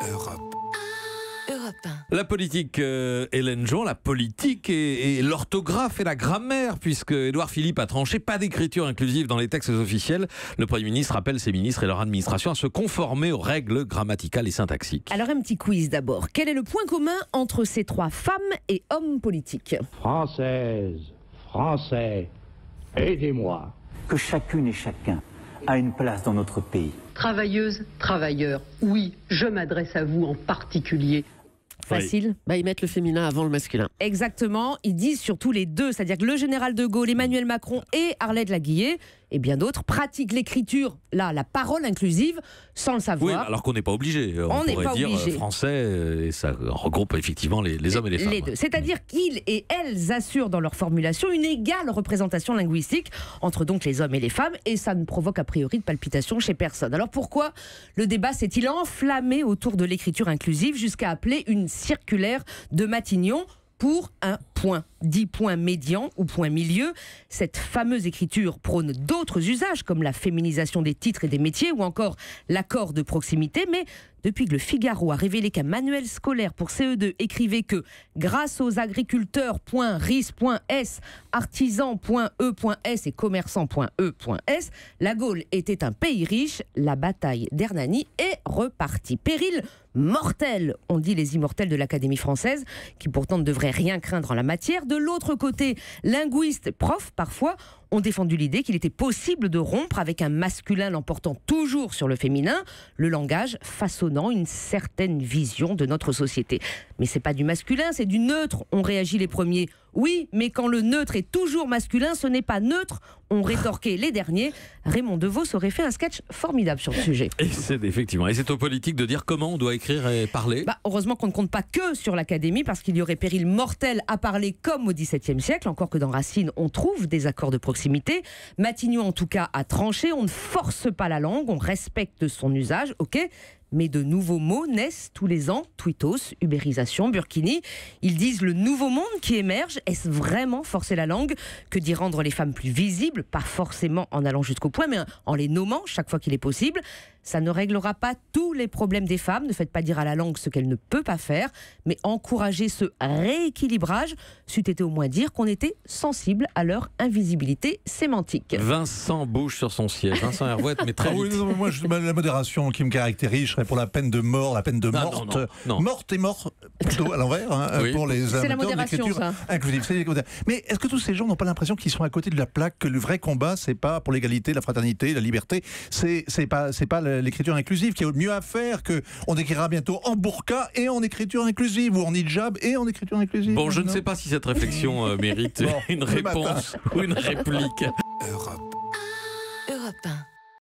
Europe. Europe 1. La politique, Hélène Jean, la politique et l'orthographe et la grammaire, puisque Édouard Philippe a tranché, pas d'écriture inclusive dans les textes officiels. Le Premier ministre appelle ses ministres et leur administration à se conformer aux règles grammaticales et syntaxiques. Alors un petit quiz d'abord. Quel est le point commun entre ces trois femmes et hommes politiques? Française, Français, aidez-moi. Que chacune et chacun a une place dans notre pays. Travailleuses, travailleurs, oui, je m'adresse à vous en particulier. Facile. Ils mettent le féminin avant le masculin. Exactement. Ils disent surtout les deux, c'est-à-dire que le général de Gaulle, Emmanuel Macron et Arlette Laguillet et bien d'autres pratiquent l'écriture, là, la parole inclusive, sans le Oui, savoir. alors qu'on n'est pas obligé. On n'est pourrait pas dire obligé. Français, et ça regroupe effectivement les hommes et les femmes. Les deux. C'est-à-dire qu'ils et elles assurent dans leur formulation une égale représentation linguistique entre donc les hommes et les femmes, et ça ne provoque a priori de palpitations chez personne. Alors pourquoi le débat s'est-il enflammé autour de l'écriture inclusive jusqu'à appeler une circulaire de Matignon pour un point, dit point médian ou point milieu? Cette fameuse écriture prône d'autres usages comme la féminisation des titres et des métiers ou encore l'accord de proximité, mais depuis que le Figaro a révélé qu'un manuel scolaire pour CE2 écrivait que grâce aux agriculteurs.ris.s, artisans.e.s et commerçants.e.s, la Gaule était un pays riche, la bataille d'Hernani est repartie. Péril mortel, ont dit les immortels de l'Académie française, qui pourtant ne devraient rien craindre en la matière. De l'autre côté, linguistes, profs parfois, ont défendu l'idée qu'il était possible de rompre avec un masculin l'emportant toujours sur le féminin, le langage façonnant une certaine vision de notre société. Mais c'est pas du masculin, c'est du neutre, ont réagi les premiers. Oui, mais quand le neutre est toujours masculin, ce n'est pas neutre, ont rétorqué les derniers. Raymond DeVos aurait fait un sketch formidable sur le sujet. Et c'est effectivement, et c'est aux politiques de dire comment on doit écrire et parler. Heureusement qu'on ne compte pas que sur l'Académie, parce qu'il y aurait péril mortel à parler comme au XVIIe siècle, encore que dans Racine, on trouve des accords de proximité. Matignon, en tout cas, a tranché. On ne force pas la langue, on respecte son usage, ok. Mais de nouveaux mots naissent tous les ans. Tweetos, ubérisation, burkini. Ils disent le nouveau monde qui émerge. Est-ce vraiment forcer la langue que d'y rendre les femmes plus visibles? Pas forcément en allant jusqu'au point, mais en les nommant chaque fois qu'il est possible. Ça ne réglera pas tous les problèmes des femmes. Ne faites pas dire à la langue ce qu'elle ne peut pas faire, mais encourager ce rééquilibrage, c'eût été au moins dire qu'on était sensible à leur invisibilité sémantique. Vincent bouge sur son siège. Vincent Hervouette, mais très vite. Oui, non, moi, la modération qui me caractérise, je serais pour la peine de mort, la peine de morte. Non. Morte et mort, plutôt à l'envers, Oui. pour les C'est la amateurs modération, d'écriture ça. inclusive. Mais est-ce que tous ces gens n'ont pas l'impression qu'ils sont à côté de la plaque, que le vrai combat, c'est pas pour l'égalité, la fraternité, la liberté, c'est pas l'écriture inclusive, qu'il y a mieux à faire, qu'on écrira bientôt en burqa et en écriture inclusive, ou en hijab et en écriture inclusive? Bon, je ne sais pas si cette réflexion mérite une réponse ou une réplique. Europe 1.